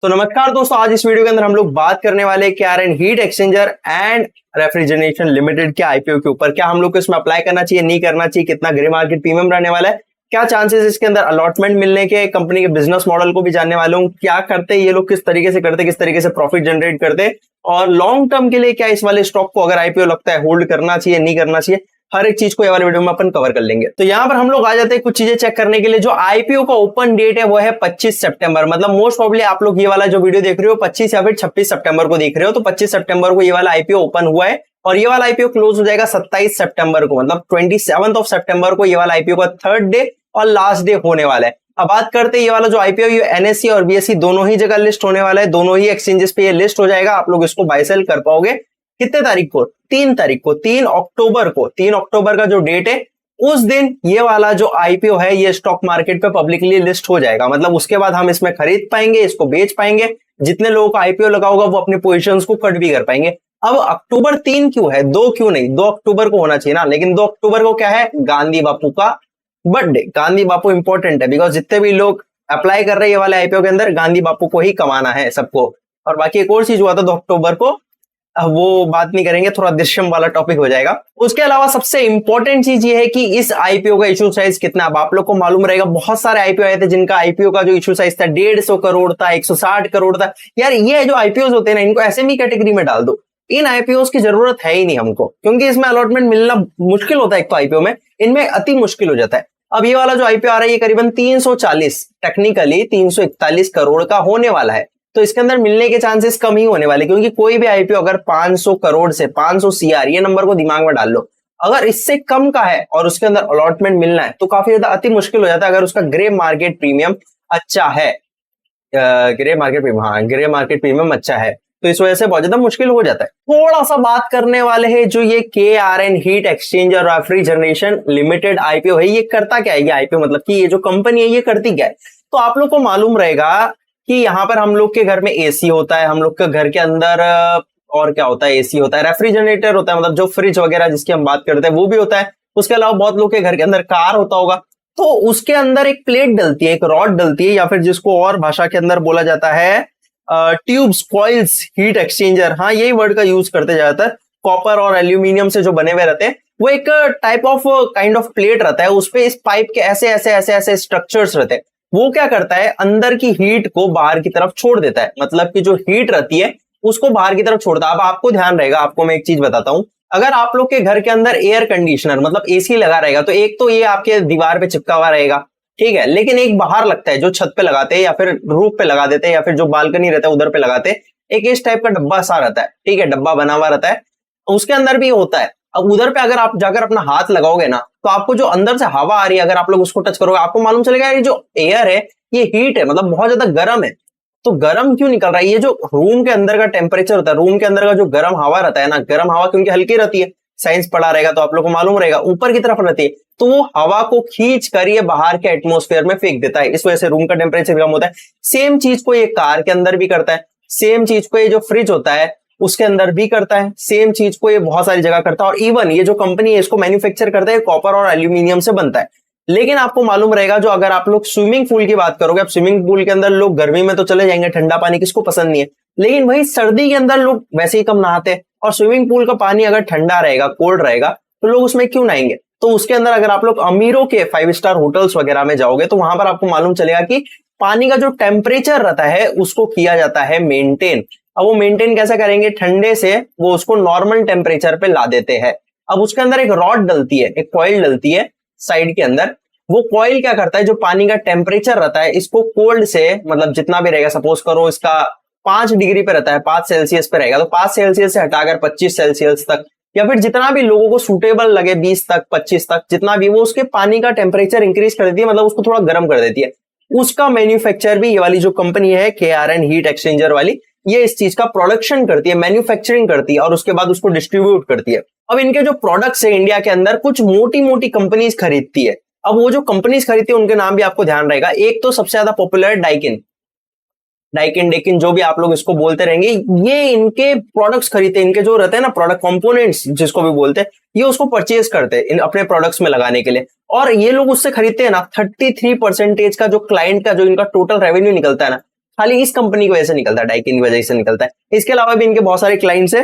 तो नमस्कार दोस्तों, आज इस वीडियो के अंदर हम लोग बात करने वाले हैं KRN heat exchanger and refrigeration limited के आईपीओ के ऊपर। क्या हम लोग को इसमें अप्लाई करना चाहिए, नहीं करना चाहिए, कितना ग्रे मार्केट प्रीमियम रहने वाला है, क्या चांसेस इसके अंदर अलॉटमेंट मिलने के, कंपनी के बिजनेस मॉडल को भी जानने वाले हूँ, क्या करते ये लोग, किस तरीके से करते, किस तरीके से प्रॉफिट जनरेट करते, और लॉन्ग टर्म के लिए क्या इस वाले स्टॉक को अगर आईपीओ लगता है होल्ड करना चाहिए, नहीं करना चाहिए, हर एक चीज को ये वाले वीडियो में अपन कवर कर लेंगे। तो यहाँ पर हम लोग आ जाते हैं कुछ चीजें चेक करने के लिए। जो आईपीओ का ओपन डेट है वो है 25 सितंबर, मतलब मोस्ट प्रोबेबली आप लोग ये वाला जो वीडियो देख रहे हो 25 या फिर 26 सितंबर को देख रहे हो। तो 25 सितंबर को ये वाला आईपीओ ओपन हुआ है और ये वाला आईपीओ क्लोज हो जाएगा 27 सितंबर को, मतलब 27 सितंबर को ये वाला आईपीओ का थर्ड डे और लास्ट डे होने वाला है। अब बात करते हैं ये वाला जो आईपीओ ये एनएससी और बीएसई दोनों ही जगह लिस्ट होने वाला है, दोनों ही एक्सचेंजेस पे ये लिस्ट हो जाएगा। आप लोग इसको बाय सेल कर पाओगे कितने तारीख को? 3 तारीख को, 3 अक्टूबर को। 3 अक्टूबर का जो डेट है उस दिन ये वाला जो आईपीओ है ये स्टॉक मार्केट पे पब्लिकली लिस्ट हो जाएगा। मतलब उसके बाद हम इसमें खरीद पाएंगे, इसको बेच पाएंगे, जितने लोगों का आईपीओ लगा होगा वो अपने पोजीशंस को कट भी कर पाएंगे। अब अक्टूबर 3 क्यों है, 2 क्यों नहीं? 2 अक्टूबर को होना चाहिए ना, लेकिन 2 अक्टूबर को क्या है, गांधी बापू का बर्थडे। गांधी बापू इंपॉर्टेंट है बिकॉज जितने भी लोग अप्लाई कर रहे हैं ये वाले आईपीओ के अंदर गांधी बापू को ही कमाना है सबको। और बाकी एक और चीज हुआ था 2 अक्टूबर को, वो बात नहीं करेंगे, थोड़ा दृश्यम वाला टॉपिक हो जाएगा। उसके अलावा सबसे इंपॉर्टेंट चीज ये है कि इस आईपीओ का इशू साइज कितना। अब आप लोग को मालूम रहेगा बहुत सारे आईपीओ आए थे जिनका आईपीओ का जो इशू साइज था 150 करोड़ था, 160 करोड़ था। यार ये जो आईपीओ होते हैं ना इनको एसएमई कैटेगरी में डाल दो, इन आईपीओ की जरूरत है ही नहीं हमको, क्योंकि इसमें अलॉटमेंट मिलना मुश्किल होता है। एक तो आईपीओ में इनमें अति मुश्किल हो जाता है। अब ये वाला जो आईपीओ आ रहा है ये करीबन 340 टेक्निकली 341 करोड़ का होने वाला है। तो इसके अंदर मिलने के चांसेस कम ही होने वाले, क्योंकि कोई भी आईपीओ अगर 500 करोड़ से 500 सीआर ये नंबर को दिमाग में डाल लो, अगर इससे कम का है और उसके अंदर अलॉटमेंट मिलना है तो काफी ज्यादा अति मुश्किल हो जाता है। अगर उसका ग्रे मार्केट प्रीमियम अच्छा है, ग्रे मार्केट प्रीमियम, हाँ ग्रे मार्केट प्रीमियम अच्छा है, तो इस वजह से बहुत ज्यादा मुश्किल हो जाता है। थोड़ा सा बात करने वाले हैं जो ये केआरएन हीट एक्सचेंजर और रेफ्रिजरेशन लिमिटेड आईपीओ है, ये करता क्या है? ये आईपीओ मतलब कि ये जो कंपनी है ये करती क्या है? तो आप लोग को मालूम रहेगा कि यहाँ पर हम लोग के घर में एसी होता है, हम लोग के घर के अंदर और क्या होता है, एसी होता है, रेफ्रिजरेटर होता है, मतलब जो फ्रिज वगैरह जिसकी हम बात करते हैं वो भी होता है। उसके अलावा बहुत लोग के घर के अंदर कार होता होगा, तो उसके अंदर एक प्लेट डलती है, एक रॉड डलती है, या फिर जिसको और भाषा के अंदर बोला जाता है ट्यूब्स, कॉइल्स, हीट एक्सचेंजर, हाँ यही वर्ड का यूज करते ज्यादातर। कॉपर और एल्यूमिनियम से जो बने हुए रहते हैं वो एक type of kind of plate रहता है, उसपे इस पाइप के ऐसे ऐसे ऐसे ऐसे स्ट्रक्चर्स रहते हैं। वो क्या करता है, अंदर की हीट को बाहर की तरफ छोड़ देता है, मतलब कि जो हीट रहती है उसको बाहर की तरफ छोड़ता है। अब आपको ध्यान रहेगा, आपको मैं एक चीज बताता हूं, अगर आप लोग के घर के अंदर एयर कंडीशनर मतलब एसी लगा रहेगा तो एक तो ये आपके दीवार पे चिपका हुआ रहेगा, ठीक है, लेकिन एक बाहर लगता है जो छत पे लगाते हैं या फिर रूफ पे लगा देते हैं या फिर जो बालकनी रहता है उधर पे लगाते हैं, एक इस टाइप का डब्बा सा रहता है, ठीक है, डब्बा बना हुआ रहता है, उसके अंदर भी होता है। अब उधर पे अगर आप जाकर अपना हाथ लगाओगे ना तो आपको जो अंदर से हवा आ रही है, अगर आप लोग उसको टच करोगे आपको मालूम चलेगा ये जो एयर है ये हीट है, मतलब बहुत ज्यादा गर्म है। तो गर्म क्यों निकल रहा है? ये जो रूम के अंदर का टेम्परेचर होता है, रूम के अंदर का जो गर्म हवा रहता है ना, गर्म हवा क्योंकि हल्की रहती है, साइंस पढ़ा रहेगा तो आप लोग को मालूम रहेगा, ऊपर की तरफ रहती है, तो वो हवा को खींच कर ये बाहर के एटमॉस्फेयर में फेंक देता है, इस वजह से रूम का टेम्परेचर कम होता है। सेम चीज को ये कार के अंदर भी करता है, सेम चीज को ये जो फ्रिज होता है उसके अंदर भी करता है, सेम चीज को ये बहुत सारी जगह करता है। और इवन ये जो कंपनी है इसको मैन्युफैक्चर करता है कॉपर और एल्यूमिनियम से बनता है। लेकिन आपको मालूम रहेगा जो अगर आप लोग स्विमिंग पूल की बात करोगे, अब स्विमिंग पूल के अंदर लोग गर्मी में तो चले जाएंगे, ठंडा पानी किसको पसंद नहीं है, लेकिन वही सर्दी के अंदर लोग वैसे ही कम नहाते हैं, और स्विमिंग पूल का पानी अगर ठंडा रहेगा, कोल्ड रहेगा, तो लोग उसमें क्यों नहाएंगे? तो उसके अंदर अगर आप लोग अमीरों के 5 स्टार होटल्स वगैरह में जाओगे तो वहां पर आपको मालूम चलेगा कि पानी का जो टेम्परेचर रहता है उसको किया जाता है मेंटेन। अब वो मेंटेन कैसे करेंगे? ठंडे से वो उसको नॉर्मल टेम्परेचर पे ला देते हैं। अब उसके अंदर एक रॉड डलती है, एक कॉइल डलती है साइड के अंदर, वो कॉइल क्या करता है, जो पानी का टेम्परेचर रहता है इसको कोल्ड से, मतलब जितना भी रहेगा, सपोज करो इसका 5 डिग्री पे रहता है, 5 सेल्सियस पे रहेगा, तो 5 सेल्सियस से हटाकर 25 सेल्सियस तक, या फिर जितना भी लोगों को सूटेबल लगे 20 तक 25 तक, जितना भी, वो उसके पानी का टेम्परेचर इंक्रीज कर देती है, मतलब उसको थोड़ा गर्म कर देती है। उसका मैन्युफैक्चर भी ये वाली जो कंपनी है केआरएन हीट एक्सचेंजर वाली, ये इस चीज का प्रोडक्शन करती है, मैन्युफैक्चरिंग करती है और उसके बाद उसको डिस्ट्रीब्यूट करती है। अब इनके जो प्रोडक्ट्स है इंडिया के अंदर कुछ मोटी मोटी कंपनीज खरीदती है। अब वो जो कंपनीज खरीदती है उनके नाम भी आपको ध्यान रहेगा। एक तो सबसे ज्यादा पॉपुलर डाइकिन, डेकिन जो भी आप लोग इसको बोलते रहेंगे, ये इनके प्रोडक्ट्स खरीदते हैं, इनके जो रहते हैं ना प्रोडक्ट कंपोनेंट्स जिसको भी बोलते हैं, ये उसको परचेज करते हैं इन अपने प्रोडक्ट्स में लगाने के लिए। और ये लोग उससे खरीदते हैं ना 33% का जो क्लाइंट का जो इनका टोटल रेवेन्यू निकलता है ना, खाली इस कंपनी की वजह से निकलता है, डाइकिन की वजह से निकलता है। इसके अलावा भी इनके बहुत सारे क्लाइंट्स है।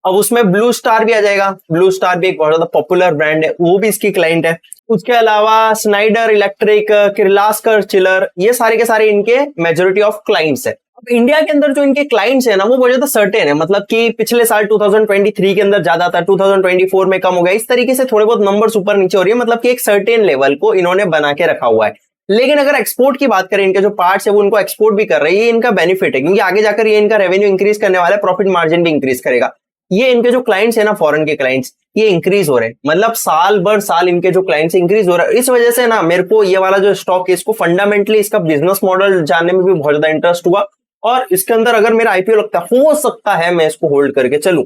अब उसमें ब्लू स्टार भी आ जाएगा। ब्लू स्टार भी एक बहुत ज्यादा पॉपुलर ब्रांड है, वो भी इसकी क्लाइंट है। उसके अलावा स्नाइडर इलेक्ट्रिक, किर्लोस्कर चिलर, ये सारे के सारे इनके मेजोरिटी ऑफ क्लाइंट्स है। अब इंडिया के अंदर जो इनके क्लाइंट्स है ना, वो बहुत ज्यादा सर्टेन है, मतलब कि पिछले साल 2023 के अंदर ज्यादा था, 2024 में कम हो गया। इस तरीके से थोड़े बहुत नंबर्स ऊपर नीचे हो रही है, मतलब कि एक सर्टेन लेवल को इन्होंने बना के रखा हुआ है। लेकिन अगर एक्सपोर्ट की बात करें, इनके जो पार्ट्स है वो इनको एक्सपोर्ट भी कर रहे हैं, ये इनका बेनिफिट है, क्योंकि आगे जाकर ये इनका रेवेन्यू इंक्रीज करने वाला है, प्रॉफिट मार्जिन भी इंक्रीज करेगा। ये इनके जो क्लाइंट्स है ना, फॉरेन के क्लाइंट्स, ये इंक्रीज हो रहे हैं, मतलब साल भर साल इनके जो क्लाइंट्स इंक्रीज हो रहा है। इस वजह से ना मेरे को ये वाला जो स्टॉक है, इसको फंडामेंटली इसका बिजनेस मॉडल जानने में भी बहुत ज्यादा इंटरेस्ट हुआ, और इसके अंदर अगर मेरा आईपीओ लगता है, हो सकता है मैं इसको होल्ड करके चलूं।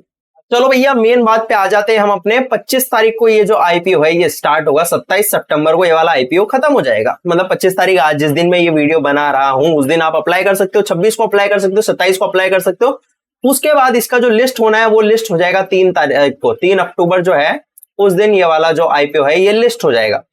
चलो भैया मेन बात पे आ जाते हैं हम अपने। 25 तारीख को ये जो आईपीओ है ये स्टार्ट होगा, 27 सितंबर को ये वाला आईपीओ खत्म हो जाएगा। मतलब 25 तारीख आज जिस दिन मैं ये वीडियो बना रहा हूं, उस दिन आप अप्लाई कर सकते हो, 26 को अप्लाई कर सकते हो, 27 को अप्लाई कर सकते हो। उसके बाद इसका जो लिस्ट होना है वो लिस्ट हो जाएगा 3 तारीख को, 3 अक्टूबर जो है उस दिन ये वाला जो आईपीओ है ये लिस्ट हो जाएगा।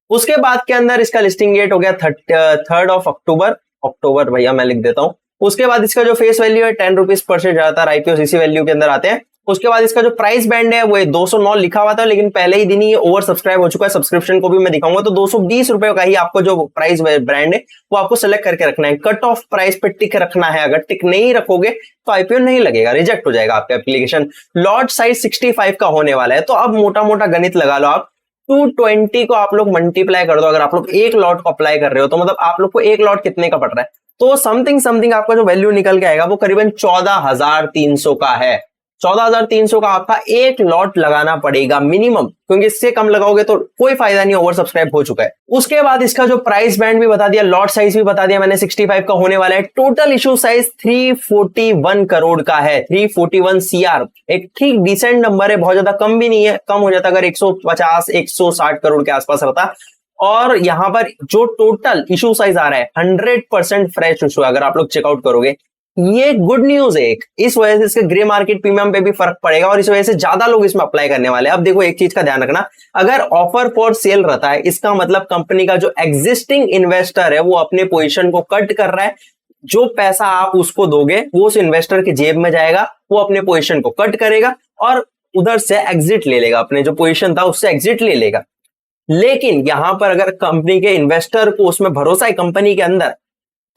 उसके बाद के अंदर इसका लिस्टिंग डेट हो गया 3rd ऑफ अक्टूबर भैया मैं लिख देता हूं। उसके बाद इसका जो फेस वैल्यू है 10 रुपीज पर शेयर, ज्यादातर आईपीओ इसी वैल्यू के अंदर आते हैं। उसके बाद इसका जो प्राइस बैंड है वो 209 लिखा हुआ था, लेकिन पहले ही दिन ही ओवर सब्सक्राइब हो चुका है। सब्सक्रिप्शन को भी मैं दिखाऊंगा, तो 220 रुपए का ही आपको जो प्राइस ब्रांड है वो आपको सेलेक्ट करके रखना है। कट ऑफ प्राइस पे टिक रखना है, अगर टिक नहीं रखोगे तो आईपीओ नहीं लगेगा, रिजेक्ट हो जाएगा आपका एप्लीकेशन। लॉट साइज 65 का होने वाला है, तो अब मोटा मोटा गणित लगा लो आप, 220 को आप लोग मल्टीप्लाई कर दो। अगर आप लोग एक लॉट को अप्लाई कर रहे हो तो मतलब आप लोग को एक लॉट कितने का पड़ रहा है, तो समथिंग आपका जो वैल्यू निकल के आएगा वो करीबन 14,300 का है। 14,300 का आपका एक लॉट लगाना पड़ेगा मिनिमम, क्योंकि इससे कम लगाओगे तो कोई फायदा नहीं, ओवर सब्सक्राइब हो चुका है। उसके बाद इसका जो प्राइस बैंड भी बता दिया, लॉट साइज भी बता दिया मैंने, 65 का होने वाला है। टोटल इशू साइज 341 करोड़ का है, 341 CR, एक ठीक डिसेंट नंबर है, बहुत ज्यादा कम भी नहीं है। कम हो जाता अगर 150 160 करोड़ के आसपास रहता। और यहां पर जो टोटल इशू साइज आ रहा है 100% फ्रेश इशू, अगर आप लोग चेकआउट करोगे, ये गुड न्यूज है एक। इस वजह से इसके ग्रे मार्केट प्रीमियम पे भी फर्क पड़ेगा, और इस वजह से ज्यादा लोग इसमें अप्लाई करने वाले हैं। अब देखो एक चीज का ध्यान रखना, अगर ऑफर फॉर सेल रहता है, इसका मतलब कंपनी का जो एग्जिस्टिंग इन्वेस्टर है वो अपने पोजीशन को कट कर रहा है। जो पैसा आप उसको दोगे वो उस इन्वेस्टर के जेब में जाएगा, वो अपने पोजीशन को कट करेगा और उधर से एग्जिट ले लेगा, अपने जो पोजीशन था उससे एग्जिट ले लेगा। लेकिन यहां पर अगर कंपनी के इन्वेस्टर को उसमें भरोसा है कंपनी के अंदर,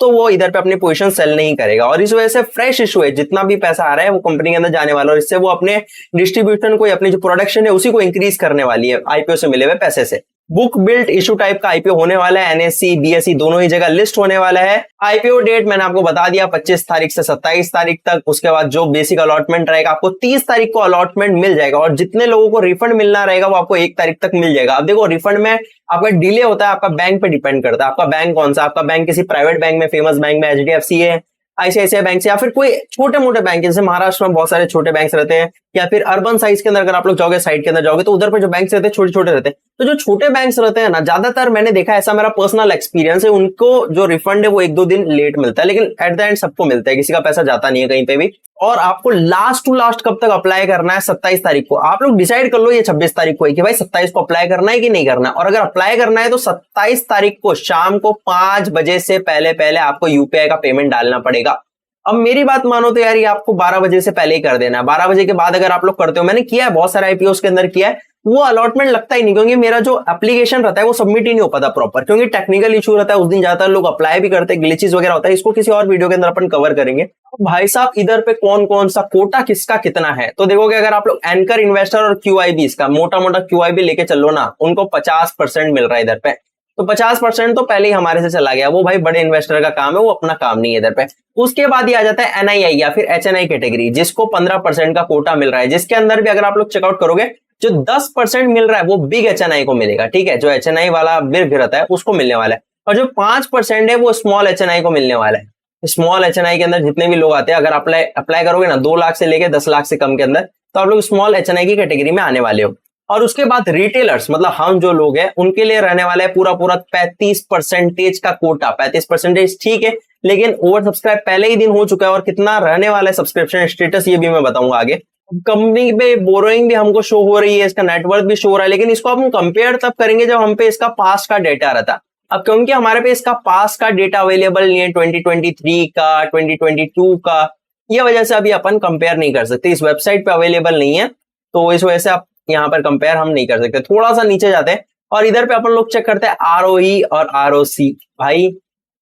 तो वो इधर पे अपनी पोजीशन सेल नहीं करेगा, और इस वजह से फ्रेश इशू है, जितना भी पैसा आ रहा है वो कंपनी के अंदर जाने वाला है, और इससे वो अपने डिस्ट्रीब्यूशन को, अपनी जो प्रोडक्शन है उसी को इंक्रीज करने वाली है आईपीओ से मिले हुए पैसे से। बुक बिल्ट इशू टाइप का आईपीओ होने वाला है, एनएससी बीएसई दोनों ही जगह लिस्ट होने वाला है। आईपीओ डेट मैंने आपको बता दिया 25 तारीख से 27 तारीख तक। उसके बाद जो बेसिक अलॉटमेंट रहेगा आपको 30 तारीख को अलॉटमेंट मिल जाएगा, और जितने लोगों को रिफंड मिलना रहेगा वो आपको 1 तारीख तक मिल जाएगा। अब देखो रिफंड में आपका डिले होता है, आपका बैंक पे डिपेंड करता है, आपका बैंक कौन सा, आपका बैंक किसी प्राइवेट बैंक में, फेमस बैंक में, एचडीएफसी है, आईसीआईसीआई बैंक से, या फिर कोई छोटे मोटे बैंक, जैसे महाराष्ट्र में बहुत सारे छोटे बैंक रहते हैं, या फिर अर्बन साइज के अंदर अगर आप लोग जाओगे, साइड के अंदर जाओगे, तो उधर पे जो बैंक रहते हैं छोटे छोटे रहते हैं। तो जो छोटे बैंक रहते हैं ना, ज्यादातर मैंने देखा, ऐसा मेरा पर्सनल एक्सपीरियंस है, उनको जो रिफंड है वो 1-2 दिन लेट मिलता है, लेकिन एट द एंड सबको मिलता है, किसी का पैसा जाता नहीं है कहीं पे भी। और आपको लास्ट टू लास्ट कब तक अप्लाई करना है, 27 तारीख को। आप लोग डिसाइड कर लो ये 26 तारीख को कि भाई 27 को अप्लाई करना है कि नहीं करना, और अगर अप्लाई करना है तो 27 तारीख को शाम को 5 बजे से पहले पहले आपको यूपीआई का पेमेंट डालना पड़ेगा। अब मेरी बात मानो तो यार ये आपको 12 बजे से पहले ही कर देना है। 12 बजे के बाद अगर आप लोग करते हो, मैंने किया है बहुत सारे आईपीओ के अंदर किया है, वो अलॉटमेंट लगता ही नहीं, क्योंकि मेरा जो एप्लीकेशन रहता है वो सबमिट ही नहीं हो पाता प्रॉपर, क्योंकि टेक्निकल इशू रहता है उस दिन, ज्यादातर लोग अप्लाई भी करते हैं, ग्लिचेस वगैरह होता है। इसको किसी और वीडियो के अंदर अपन कवर करेंगे। भाई साहब इधर पे कौन कौन सा कोटा किसका कितना है, तो देखोगे अगर आप लोग एंकर इन्वेस्टर और क्यूआईबी, इसका मोटा मोटा क्यूआईबी लेके चलो ना, उनको 50% मिल रहा है इधर पे। तो 50% तो पहले ही हमारे से चला गया, वो भाई बड़े इन्वेस्टर का काम है, वो अपना काम नहीं है इधर पे। उसके बाद ही आ जाता है एनआईआई या फिर एचएनआई कैटेगरी, जिसको 15% का कोटा मिल रहा है, जिसके अंदर भी अगर आप लोग चेकआउट करोगे जो 10% मिल रहा है वो बिग एचएनआई को मिलेगा, ठीक है, जो एचएनआई वाला बिग रहता है उसको मिलने वाला है, और जो 5% है वो स्मॉल एचएनआई को मिलने वाला है। स्मॉल एचएनआई के अंदर जितने भी लोग आते हैं, अगर अप्लाई करोगे ना 2 लाख से लेके 10 लाख से कम के अंदर, तो आप लोग स्मॉल एचएनआई की कैटेगरी में आने वाले हो। और उसके बाद रिटेलर्स, मतलब हम जो लोग हैं, उनके लिए रहने वाला है पूरा 35% का कोटा। 35% ठीक है, लेकिन ओवर सब्सक्राइब पहले ही दिन हो चुका है, और कितना रहने वाला है सब्सक्रिप्शन स्टेटस ये भी मैं बताऊंगा आगे। कंपनी पे बोरोइंग भी हमको शो हो रही है, इसका नेटवर्क भी शो हो रहा है, लेकिन इसको हम कंपेयर तब करेंगे जब हम पे इसका पास्ट का डेटा रहता। अब क्योंकि हमारे पे इसका पास का डेटा अवेलेबल नहीं है, 2023 का, 2022 का, ये वजह से अभी अपन कंपेयर नहीं कर सकते, इस वेबसाइट पे अवेलेबल नहीं है, तो इस वजह से आप यहाँ पर कंपेयर हम नहीं कर सकते। थोड़ा सा नीचे जाते हैं और इधर पे अपन लोग चेक करते हैं आरओई और आरओसी। भाई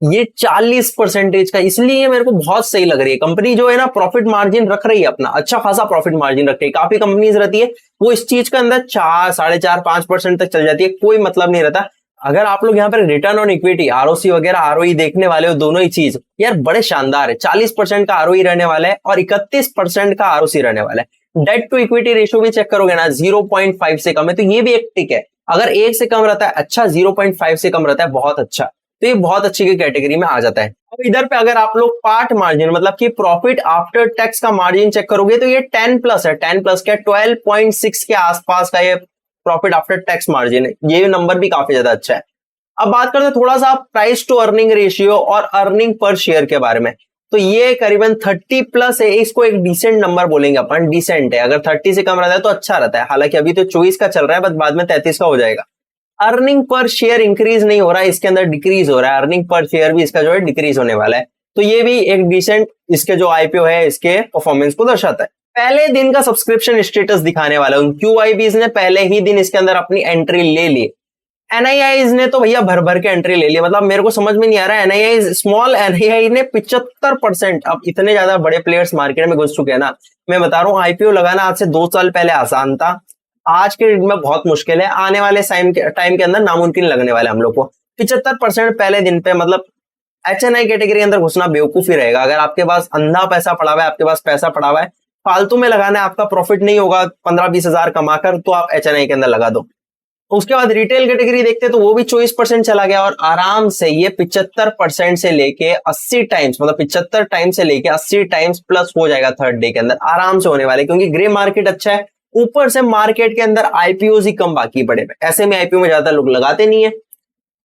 ये 40% का, इसलिए मेरे को बहुत सही लग रही है। कंपनी जो है ना प्रॉफिट मार्जिन रख रही है अपना, अच्छा खासा प्रॉफिट मार्जिन रख रही है। काफी कंपनीज रहती है वो इस चीज के अंदर 4, 4.5, 5% तक चल जाती है, कोई मतलब नहीं रहता। अगर आप लोग यहाँ पर रिटर्न ऑन इक्विटी, आरओसी वगैरह, आरओई देखने वाले हो, दोनों ही चीज यार बड़े शानदार है। 40% का आरओई रहने वाला है और 31% का आरओसी रहने वाला है। डेट टू इक्विटी रेशियो भी चेक करोगे ना 0.5 से कम है, तो ये भी एक टिक है। अगर 1 से कम रहता है अच्छा, 0.5 से कम रहता है बहुत अच्छा, तो ये बहुत अच्छी की कैटेगरी में आ जाता है। अब इधर पे अगर आप लोग पार्ट मार्जिन मतलब कि प्रॉफिट आफ्टर टैक्स का मार्जिन चेक करोगे तो ये 10+ है, 10+ क्या 12.6 के आसपास का ये प्रॉफिट आफ्टर टैक्स मार्जिन है। ये नंबर भी काफी ज्यादा अच्छा है। अब बात करते हैं थोड़ा सा प्राइस टू अर्निंग रेशियो और अर्निंग पर शेयर के बारे में। तो ये करीबन 30+ है, इसको एक डिसेंट नंबर बोलेंगे अपन, डिसेंट है। अगर 30 से कम रहता है तो अच्छा रहता है, हालांकि अभी तो 24 का चल रहा है, बस बाद में 33 का हो जाएगा। अर्निंग पर शेयर इंक्रीज नहीं हो रहा है, इसके अंदर डिक्रीज हो रहा है। अर्निंग पर शेयर भी इसका जो है डिक्रीज होने वाला है, तो ये भी एक डिसेंट इसके जो आईपीओ है इसके परफॉर्मेंस को दर्शाता है। पहले दिन का सब्सक्रिप्शन स्टेटस दिखाने वाला है। क्यूआईबीज ने पहले ही दिन इसके अंदर अपनी एंट्री ले ली। एनआईआईज ने तो भैया भर भर के एंट्री ले ली, मतलब मेरे को समझ में नहीं आ रहा है। एनआईआई, स्मॉल एनआईआई ने 75%, अब इतने ज्यादा बड़े प्लेयर्स मार्केट में घुस चुके हैं ना, मैं बता रहा हूँ आईपीओ लगाना आज से 2 साल पहले आसान था, आज के डेट में बहुत मुश्किल है, आने वाले टाइम के अंदर नामुमकिन लगने वाले हम लोग को। 75% पहले दिन पे, मतलब एचएनआई कैटेगरी के अंदर घुसना बेवकूफी रहेगा। अगर आपके पास अंधा पैसा पड़ा हुआ है, आपके पास पैसा पड़ा हुआ है, फालतू में लगाना है, आपका प्रॉफिट नहीं होगा 15-20 हजार कमाकर, तो आप एचएनआई के अंदर लगा दो। उसके बाद रिटेल कैटेगरी देखते तो वो भी 24% चला गया और आराम से ये 75% से लेके 80 टाइम्स, मतलब 75 टाइम्स से लेके 80 टाइम्स प्लस हो जाएगा थर्ड डे के अंदर, आराम से होने वाले, क्योंकि ग्रे मार्केट अच्छा है। ऊपर से मार्केट के अंदर आईपीओ ही कम बाकी पड़े, ऐसे में आईपीओ में ज्यादा लोग लगाते नहीं है।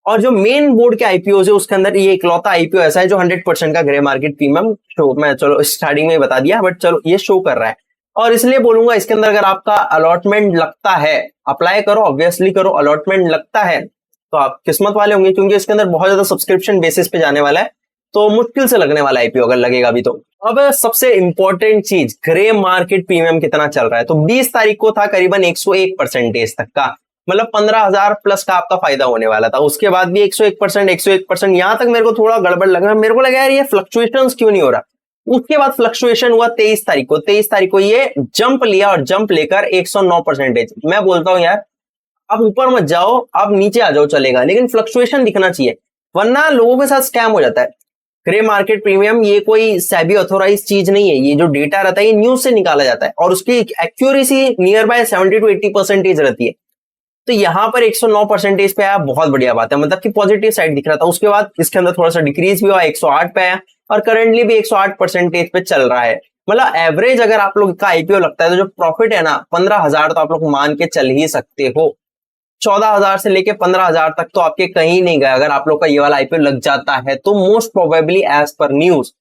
और जो मेन बोर्ड के आईपीओ है उसके अंदर ये इकलौता आईपीओ ऐसा है जो 100% का ग्रे मार्केट प्रीमियम शो, मैं चलो स्टार्टिंग में ही बता दिया, बट चलो ये शो कर रहा है। और इसलिए बोलूंगा इसके अंदर अगर आपका अलॉटमेंट लगता है, अप्लाई करो, ऑब्वियसली करो। अलॉटमेंट लगता है तो आप किस्मत वाले होंगे, क्योंकि इसके अंदर बहुत ज्यादा सब्सक्रिप्शन बेसिस पे जाने वाला है, तो मुश्किल से लगने वाला आईपीओ अगर लगेगा भी तो। अब सबसे इंपॉर्टेंट चीज, ग्रे मार्केट प्रीमियम कितना चल रहा है। तो 20 तारीख को था करीबन 101% तक का, मतलब 15,000 प्लस का आपका फायदा होने वाला था। उसके बाद भी 101%, यहां तक मेरे को थोड़ा गड़बड़ लगा, मेरे को लगा यार ये फ्लक्चुएशन क्यों नहीं हो रहा। उसके बाद फ्लक्चुएशन हुआ 23 तारीख को। 23 तारीख को ये जंप लिया और जंप लेकर 109%। मैं बोलता हूं यार अब ऊपर मत जाओ, अब नीचे आ जाओ चलेगा, लेकिन फ्लक्चुएशन दिखना चाहिए, वरना लोगों के साथ स्कैम हो जाता है। ग्रे मार्केट प्रीमियम ये कोई सेबी ऑथोराइज चीज नहीं है, ये जो डेटा रहता है ये न्यूज से निकाला जाता है और उसकी एक्यूरेसी नियर बाय 70 to 80% रहती है। तो यहाँ पर 109% पे आया, बहुत बढ़िया बात है, मतलब कि पॉजिटिव साइड दिख रहा था। उसके बाद इसके अंदर थोड़ा सा डिक्रीज भी हुआ, 108 पे आया और करंटली भी 108% पे चल रहा है। मतलब एवरेज अगर आप लोग का आईपीओ लगता है तो जो प्रॉफिट है ना 15,000 तो आप लोग मान के चल ही सकते हो। 14,000 से लेके 15,000 तक तो आपके कहीं नहीं गए अगर आप लोग का ये वाला आईपीओ लग जाता है तो। Most probably as per news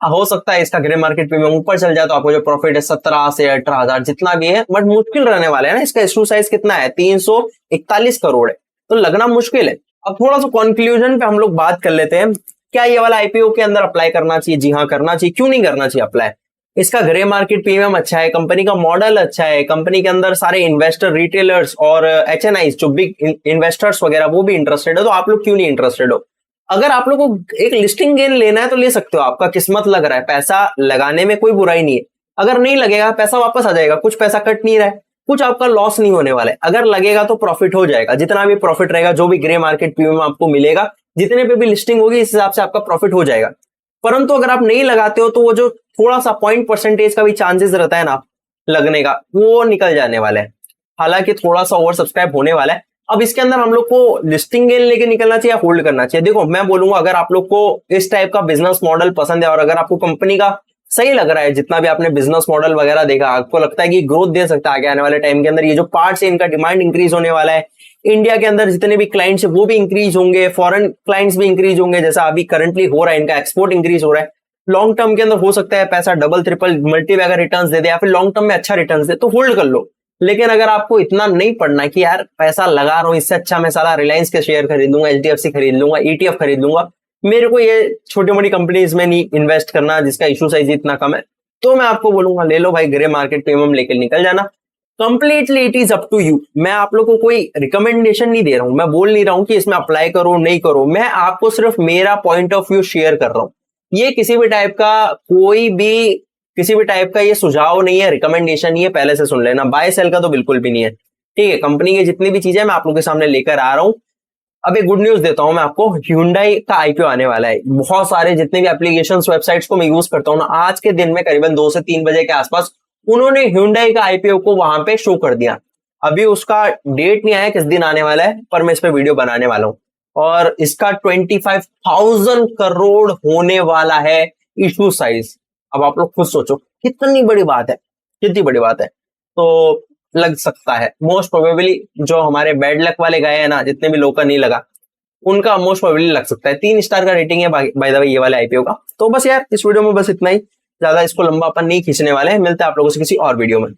हो सकता है इसका ग्रे मार्केट प्रीमियम ऊपर चल जाए तो आपको जो प्रॉफिट है 17 से 18,000 जितना भी है, बट मुश्किल रहने वाला है ना। इसका इशू साइज कितना है, 341 करोड़ है, तो लगना मुश्किल है। अब थोड़ा सा कंक्लूजन पे हम लोग बात कर लेते हैं, क्या ये वाला आईपीओ के अंदर अप्लाई करना चाहिए? जी हाँ करना चाहिए, क्यों नहीं करना चाहिए अप्लाई। इसका ग्रे मार्केट प्रीमियम अच्छा है, कंपनी का मॉडल अच्छा है, कंपनी के अंदर सारे इन्वेस्टर, रिटेलर्स और एचएनआई जो बिग इन्वेस्टर्स वगैरह वो भी इंटरेस्टेड है, तो आप लोग क्यों नहीं इंटरेस्टेड हो। अगर आप लोग को एक लिस्टिंग गेन लेना है तो ले सकते हो, आपका किस्मत लग रहा है, पैसा लगाने में कोई बुराई नहीं है। अगर नहीं लगेगा पैसा वापस आ जाएगा, कुछ पैसा कट नहीं रहा है, कुछ आपका लॉस नहीं होने वाला है। अगर लगेगा तो प्रॉफिट हो जाएगा, जितना भी प्रॉफिट रहेगा, जो भी ग्रे मार्केट प्रीमियम आपको मिलेगा, जितने पे भी लिस्टिंग होगी इस हिसाब से आपका प्रॉफिट हो जाएगा। परंतु अगर आप नहीं लगाते हो तो वो जो थोड़ा सा 0.% का भी चांसेस रहता है ना लगने का, वो निकल जाने वाला है। हालांकि थोड़ा सा ओवर सब्सक्राइब होने वाला है। अब इसके अंदर हम लोग को लिस्टिंग गेन लेके निकलना चाहिए या होल्ड करना चाहिए। देखो मैं बोलूंगा अगर आप लोग को इस टाइप का बिजनेस मॉडल पसंद है और अगर आपको कंपनी का सही लग रहा है, जितना भी आपने बिजनेस मॉडल वगैरह देखा, आपको लगता है कि ग्रोथ दे सकता है आगे आने वाले टाइम के अंदर, ये जो पार्ट्स है इनका डिमांड इंक्रीज होने वाला है, इंडिया के अंदर जितने भी क्लाइंट्स है वो भी इंक्रीज होंगे, फॉरेन क्लाइंट्स भी इंक्रीज होंगे, जैसा अभी करंटली हो रहा है, इनका एक्सपोर्ट इंक्रीज हो रहा है। लॉन्ग टर्म के अंदर हो सकता है पैसा डबल ट्रिपल मल्टीपल अगर रिटर्न्स दे दे या फिर लॉन्ग टर्म में अच्छा रिटर्न्स दे, तो होल्ड कर लो। लेकिन अगर आपको इतना नहीं पढ़ना कि यार पैसा लगा रहा हूं, इससे अच्छा मैं साला रिलायंस के शेयर खरीद लूंगा, HDFC खरीद लूंगा, ETF खरीद लूंगा, मेरे को ये छोटी मोटी कंपनीज में नहीं इन्वेस्ट करना जिसका इशू साइज इतना कम है, तो मैं आपको बोलूंगा ले लो भाई, ग्रे मार्केट प्रीमियम लेकर निकल जाना। Completely it is up to you. मैं आप लोगों को कोई रिकमेंडेशन नहीं दे रहा हूं, मैं बोल नहीं रहा हूं कि इसमें अप्लाई करो नहीं करो, मैं आपको सिर्फ मेरा पॉइंट ऑफ व्यू शेयर कर रहा हूं। ये किसी भी टाइप का ये सुझाव नहीं है, रिकमेंडेशन नहीं है, पहले से सुन लेना। बाय सेल का तो बिल्कुल भी नहीं है, ठीक है। कंपनी की जितनी भी चीजें मैं आप लोगों के सामने लेकर आ रहा हूं। अब एक गुड न्यूज देता हूं मैं आपको, Hyundai का IPO आने वाला है। बहुत सारे जितने भी एप्लीकेशंस वेबसाइट्स को मैं यूज करता हूं ना, आज के दिन में करीबन 2 से 3 बजे के आसपास उन्होंने Hyundai का IPO को वहां पे शो कर दिया। अभी उसका डेट नहीं आया किस दिन आने वाला है, पर मैं इस पे वीडियो बनाने वाला हूं। और इसका 25,000 करोड़ होने वाला है इशू साइज। अब आप लोग खुद सोचो कितनी बड़ी बात है, कितनी बड़ी बात है। तो लग सकता है मोस्ट प्रोबेबली जो हमारे बैड लक वाले गए हैं ना, जितने भी लोग का नहीं लगा, उनका मोस्ट प्रोबेबली लग सकता है। 3 स्टार का रेटिंग है बाय द वे ये वाले IPO का। तो बस यार इस वीडियो में बस इतना ही, ज्यादा इसको लंबा अपन नहीं खींचने वाले हैं। मिलते हैं आप लोगों से किसी और वीडियो में।